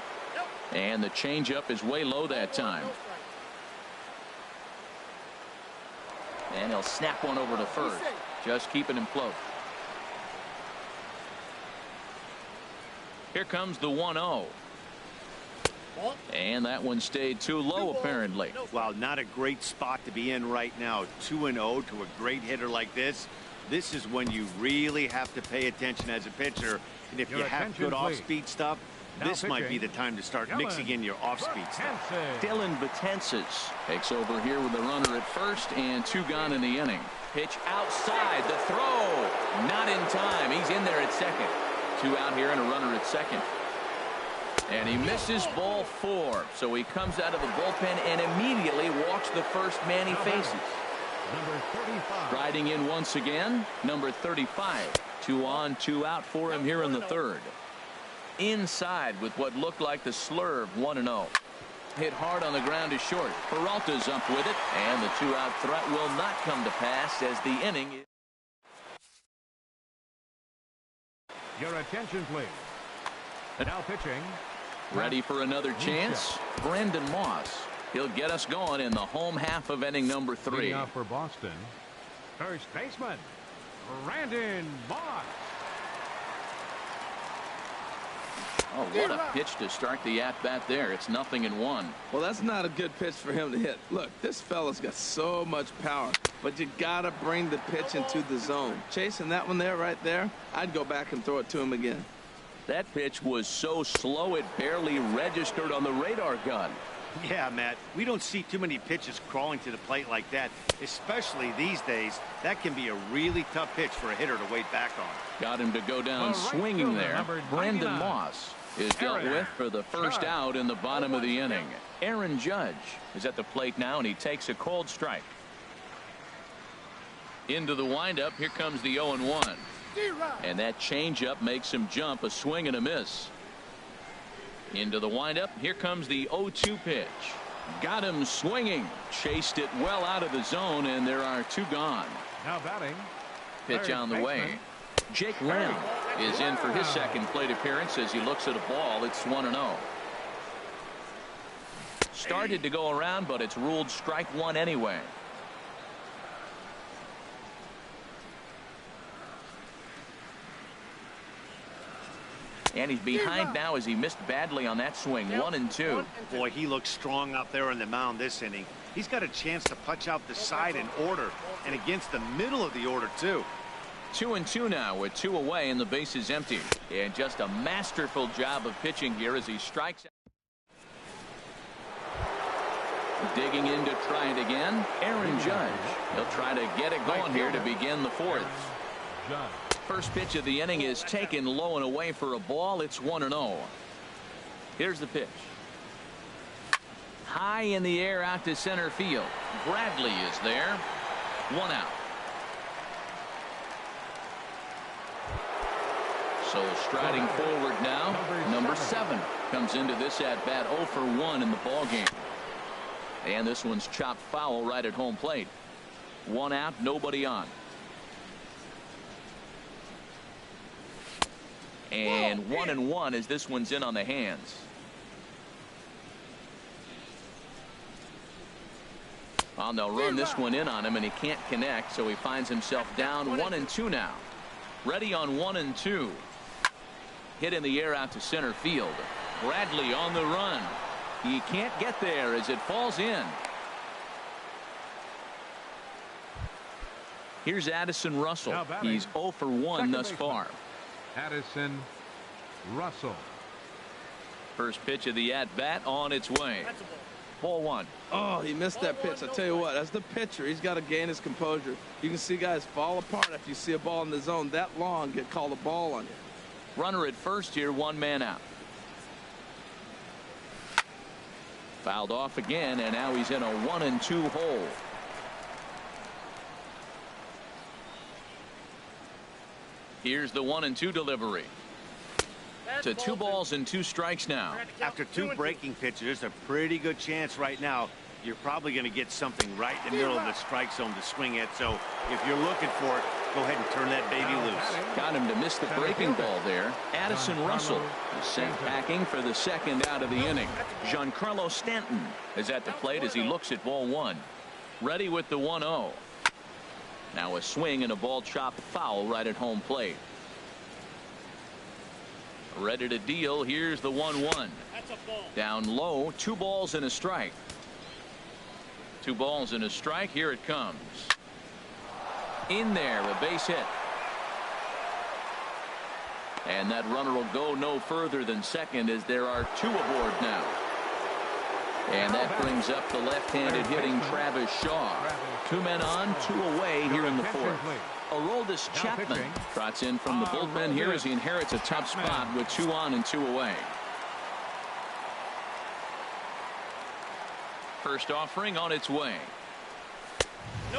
And the changeup is way low that time. And he'll snap one over to first. Just keeping him close. Here comes the 1-0. And that one stayed too low, apparently. Well, not a great spot to be in right now. 2-0 to a great hitter like this. This is when you really have to pay attention as a pitcher. And if you have good off-speed stuff, this might be the time to start mixing in your off-speed stuff. Dylan Betances takes over here with a runner at first and 2 gone in the inning. Pitch outside, the throw. Not in time. He's in there at second. 2 out here and a runner at second. And he misses ball 4. So he comes out of the bullpen and immediately walks the first man he faces. Number 35. Riding in once again, number 35. 2 on, 2 out for him here in the third. Inside with what looked like the slurve. 1-0. Hit hard on the ground to short. Peralta's up with it, and the 2-out threat will not come to pass as the inning. Your attention, please. Now pitching. Ready for another chance. Brandon Moss. He'll get us going in the home half of inning number 3. Leading off for Boston, first baseman Brandon Moss. Oh, what a pitch to start the at-bat there. It's 0-1. Well, that's not a good pitch for him to hit. Look, this fella's got so much power, but you gotta bring the pitch into the zone. Chasing that one there, right there, I'd go back and throw it to him again. That pitch was so slow it barely registered on the radar gun. Yeah, Matt, we don't see too many pitches crawling to the plate like that, especially these days. That can be a really tough pitch for a hitter to wait back on. Got him to go down swinging there. Brandon Moss is dealt with for the first out in the bottom of the inning. Aaron Judge is at the plate now, and he takes a cold strike. Into the windup. Here comes the 0-1. And that changeup makes him jump. A swing and a miss. Into the windup. Here comes the 0-2 pitch. Got him swinging. Chased it well out of the zone, and there are 2 gone. Now batting. Pitch on the way. Jake Lamb is in for his second plate appearance as he looks at a ball. It's 1-0. Started to go around, but it's ruled strike 1 anyway. And he's behind now as he missed badly on that swing. 1-2. Boy, he looks strong out there on the mound this inning. He's got a chance to punch out the side in order and against the middle of the order, too. 2-2 now with 2 away and the base is empty. And just a masterful job of pitching here as he strikes out. Digging in to try it again. Aaron Judge. He'll try to get it going here to begin the 4th. First pitch of the inning is taken low and away for a ball. It's 1-0. Here's the pitch. High in the air out to center field. Bradley is there. 1 out. So striding forward now, number 7 comes into this at bat. 0 for 1 in the ball game. And this one's chopped foul right at home plate. 1 out, nobody on. And 1-1 as this one's in on the hands. Well, they'll run this one in on him, and he can't connect, so he finds himself down 1-2 now. Ready on 1-2. Hit in the air out to center field. Bradley on the run. He can't get there as it falls in. Here's Addison Russell. He's 0 for 1 thus far. Addison Russell. First pitch of the at-bat on its way. Ball one. Oh, he missed that pitch. I tell you what, as the pitcher, he's got to gain his composure. You can see guys fall apart after you see a ball in the zone that long get called a ball on you. Runner at first here, one man out. Fouled off again, and now he's in a 1-2 hole. Here's the 1-2 delivery. To 2 balls and 2 strikes now. After 2 breaking pitches, there's a pretty good chance right now you're probably going to get something right in the middle of the strike zone to swing at. So if you're looking for it, go ahead and turn that baby loose. Got him to miss the breaking ball there. Addison Russell is sent packing for the second out of the inning. Giancarlo Stanton is at the plate as he looks at ball one. Ready with the 1-0. Now a swing and a ball chopped foul right at home plate. Ready to deal. Here's the 1-1. Down low, 2 balls and a strike. 2 balls and a strike. Here it comes. In there, a base hit. And that runner will go no further than second as there are 2 aboard now. And that brings up the left-handed hitting Travis Shaw. 2 men on, 2 away here in the 4th. Aroldis Chapman trots in from the bullpen here as he inherits a tough spot with 2 on and 2 away. First offering on its way.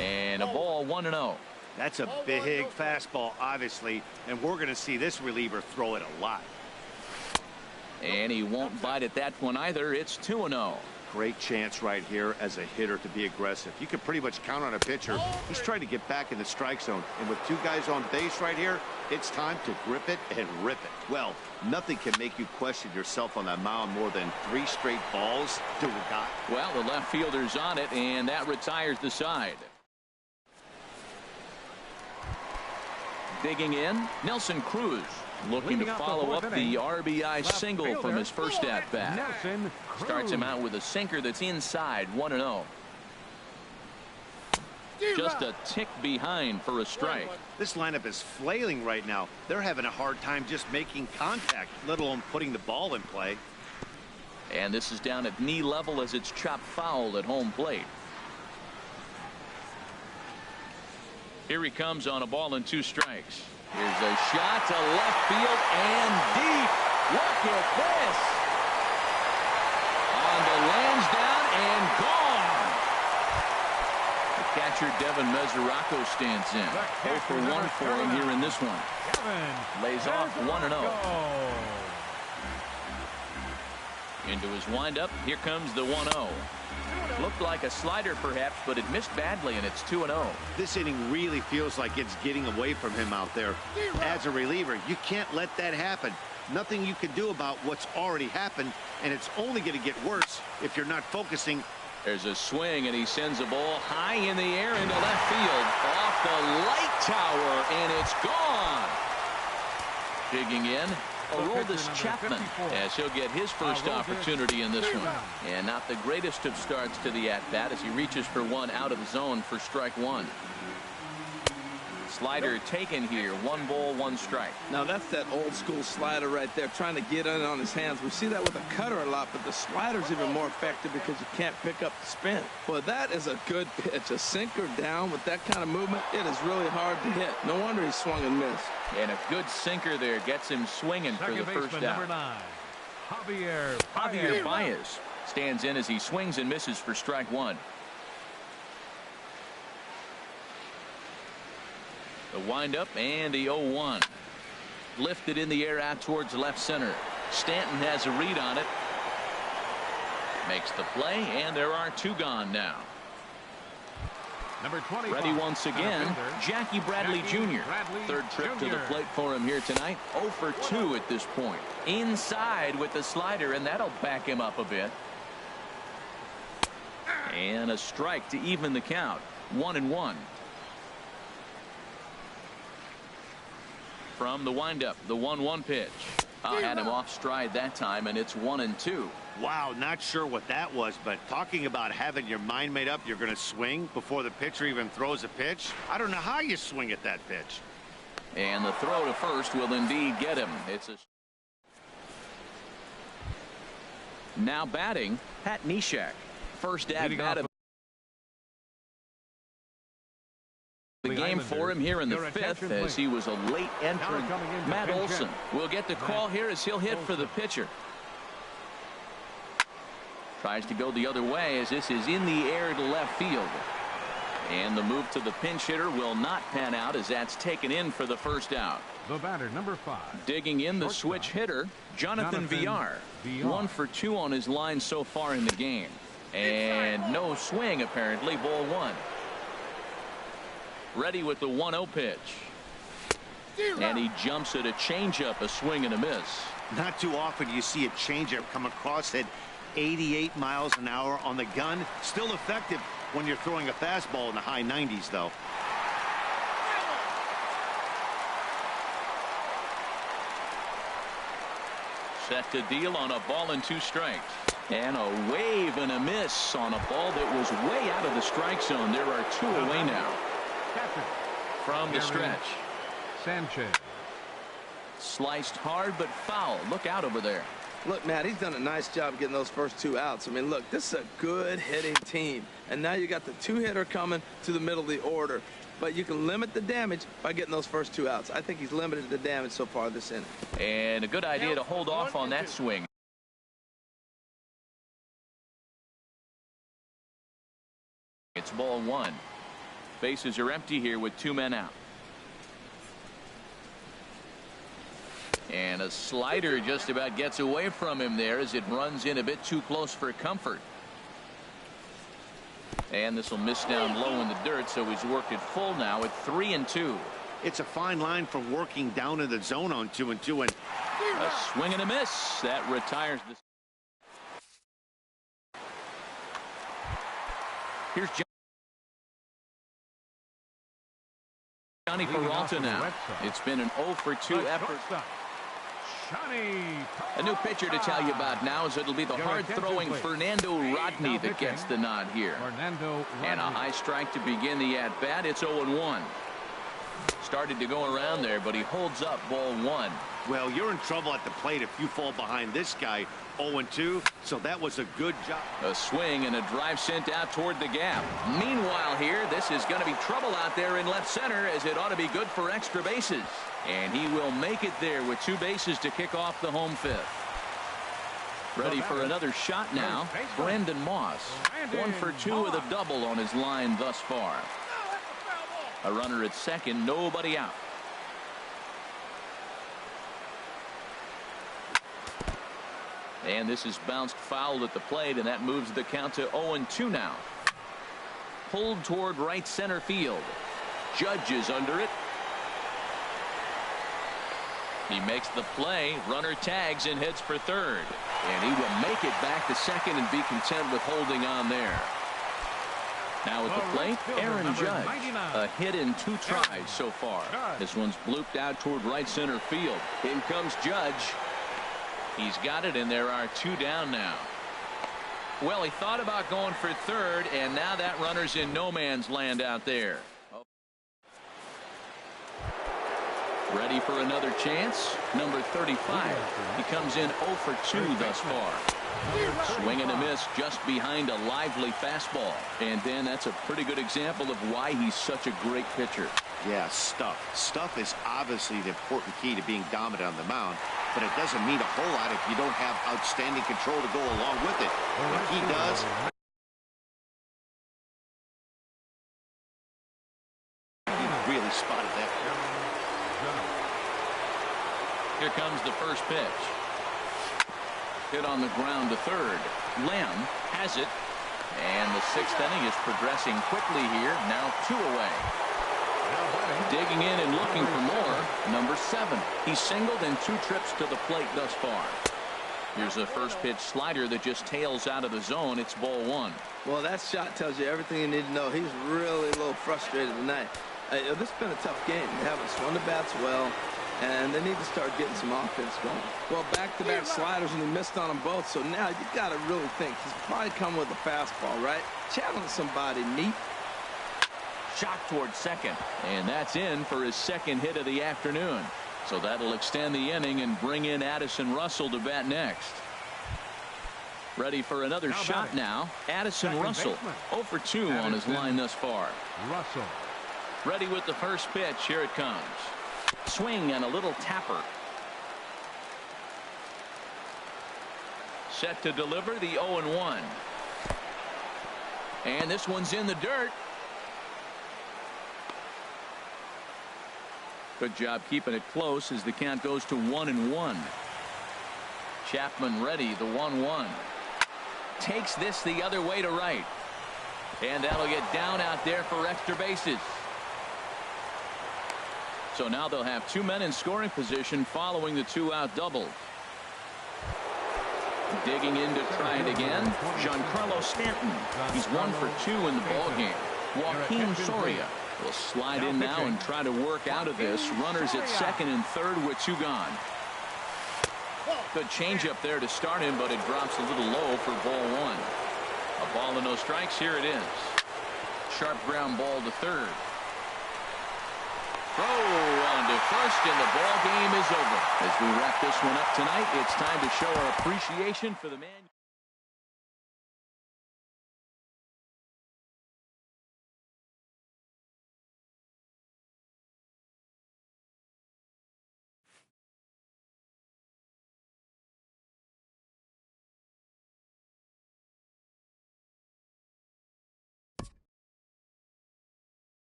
And a ball 1-0. That's a big fastball, obviously, and we're going to see this reliever throw it a lot. And he won't bite at that one either. It's 2-0. Great chance right here as a hitter to be aggressive. You can pretty much count on a pitcher. He's trying to get back in the strike zone. And with 2 guys on base right here, it's time to grip it and rip it. Well, nothing can make you question yourself on that mound more than 3 straight balls to a guy. Well, the left fielder's on it, and that retires the side. Digging in, Nelson Cruz looking to follow up the RBI single from his first at-bat. Starts him out with a sinker that's inside, 1-0. Just a tick behind for a strike. This lineup is flailing right now. They're having a hard time just making contact, let alone putting the ball in play. And this is down at knee level as it's chopped foul at home plate. Here he comes on a ball and 2 strikes. Here's a shot to left field and deep. Look at this. On the Lansdowne and gone. The catcher Devin Mesoraco stands in. 0 for 1 for him here in this one. Lays off 1-0. Into his windup. Here comes the 1-0. Looked like a slider perhaps, but it missed badly, and it's 2-0. This inning really feels like it's getting away from him out there. As a reliever, you can't let that happen. Nothing you can do about what's already happened, and it's only going to get worse if you're not focusing. There's a swing, and he sends a ball high in the air into left field. Off the light tower, and it's gone. Digging in, Aroldis Chapman, as he'll get his first opportunity in this one. And not the greatest of starts to the at-bat as he reaches for one out of the zone for strike 1. Slider taken here. 1 ball, 1 strike. Now that's that old school slider right there, trying to get in on his hands. We see that with a cutter a lot, but the slider's even more effective because you can't pick up the spin. Well, that is a good pitch. A sinker down with that kind of movement, it is really hard to hit. No wonder he swung and missed. And a good sinker there gets him swinging for the first out. Javier Baez stands in as he swings and misses for strike 1. The windup and the 0-1. Lifted in the air out towards left center. Stanton has a read on it. Makes the play, and there are 2 gone now. Number 25, ready once again, Jackie Bradley Jr. Third trip to the plate for him here tonight. 0 for 2 at this point. Inside with the slider, and that'll back him up a bit. And a strike to even the count. 1-1. From the windup, the 1-1 pitch. Had him off stride that time, and it's 1-2. Wow, not sure what that was, but talking about having your mind made up, you're going to swing before the pitcher even throws a pitch. I don't know how you swing at that pitch. And the throw to first will indeed get him. It's a Now batting, Pat Neshek. First at bat of the game for him here in the fifth, as he was a late entrant. Matt Olson will get the call here as he'll hit for the pitcher. Tries to go the other way as this is in the air to left field. And the move to the pinch hitter will not pan out as that's taken in for the first out. The batter, number 5. Digging in the switch hitter, Jonathan Villar. 1 for 2 on his line so far in the game. And no swing apparently. Ball 1. Ready with the 1-0 pitch. And he jumps at a changeup, a swing and a miss. Not too often you see a changeup come across at 88 miles an hour on the gun. Still effective when you're throwing a fastball in the high 90s, though. Set to deal on a ball and 2 strikes. And a wave and a miss on a ball that was way out of the strike zone. There are 2 away now. From the stretch. Sanchez. Sliced hard but foul. Look out over there. Look, Matt, he's done a nice job getting those first 2 outs. I mean, look, this is a good hitting team. And now you got the 2-hitter coming to the middle of the order. But you can limit the damage by getting those first 2 outs. I think he's limited the damage so far this inning. And a good idea to hold off on that swing. It's ball 1. Bases are empty here with 2 men out. And a slider just about gets away from him there as it runs in a bit too close for comfort. And this will miss down low in the dirt, so he's worked it full now at 3-2. It's a fine line from working down in the zone on 2-2 and a swing and a miss that retires the. Here's Johnny Peralta now. It's been an 0 for 2 effort. A new pitcher to tell you about now, as it'll be the hard-throwing Fernando Rodney that gets the nod here. And a high strike to begin the at-bat. It's 0-1. Started to go around there, but he holds up ball 1. Well, you're in trouble at the plate if you fall behind this guy. 0-2, so that was a good job. A swing and a drive sent out toward the gap. Meanwhile here, this is going to be trouble out there in left center, as it ought to be good for extra bases. And he will make it there with 2 bases to kick off the home 5th. Ready for another shot now, Brandon Moss. 1 for 2 with a double on his line thus far. A runner at second, nobody out. And this is bounced foul at the plate, and that moves the count to 0-2 now. Pulled toward right center field. Judge is under it. He makes the play. Runner tags and heads for third. And he will make it back to second and be content with holding on there. Now at the plate, Aaron Judge. A hit in 2 tries so far. This one's blooped out toward right center field. In comes Judge. He's got it, and there are 2 down now. Well, he thought about going for third, and now that runner's in no man's land out there. Ready for another chance. Number 35. He comes in 0 for 2 thus far. Swing and a miss just behind a lively fastball. And then that's a pretty good example of why he's such a great pitcher. Yeah, stuff. Stuff is obviously the important key to being dominant on the mound, but it doesn't mean a whole lot if you don't have outstanding control to go along with it. What he does. He really spotted that. Here comes the first pitch. Hit on the ground to third. Lamb has it. And the 6th inning is progressing quickly here. Now 2 away. Digging in and looking for more. Number 7. He's singled in 2 trips to the plate thus far. Here's a first pitch slider that just tails out of the zone. It's ball 1. Well, that shot tells you everything you need to know. He's really a little frustrated tonight. This has been a tough game. They haven't swung the bats well, and they need to start getting some offense going. Well, back-to-back sliders, and he missed on them both. So now you got to really think he's probably coming with a fastball, right? Challenge somebody neat. Shot toward second, and that's in for his 2nd hit of the afternoon. So that'll extend the inning and bring in Addison Russell to bat next. Ready for another shot now. Addison Russell, 0 for 2 on his line thus far. Russell. Ready with the first pitch. Here it comes. Swing and a little tapper. Set to deliver the 0-1. And this one's in the dirt. Good job keeping it close as the count goes to 1-1. Chapman ready, the 1-1. Takes this the other way to right. And that'll get down out there for extra bases. So now they'll have 2 men in scoring position following the 2-out double. Digging in to try it again. Giancarlo Stanton. He's 1 for 2 in the ballgame. Joaquin Soria will slide in now and try to work out of this. Runners at second and third with 2 gone. Good changeup there to start him, but it drops a little low for ball 1. A ball and no strikes. Here it is. Sharp ground ball to third. Throw on to first, and the ball game is over. As we wrap this one up tonight, it's time to show our appreciation for the man.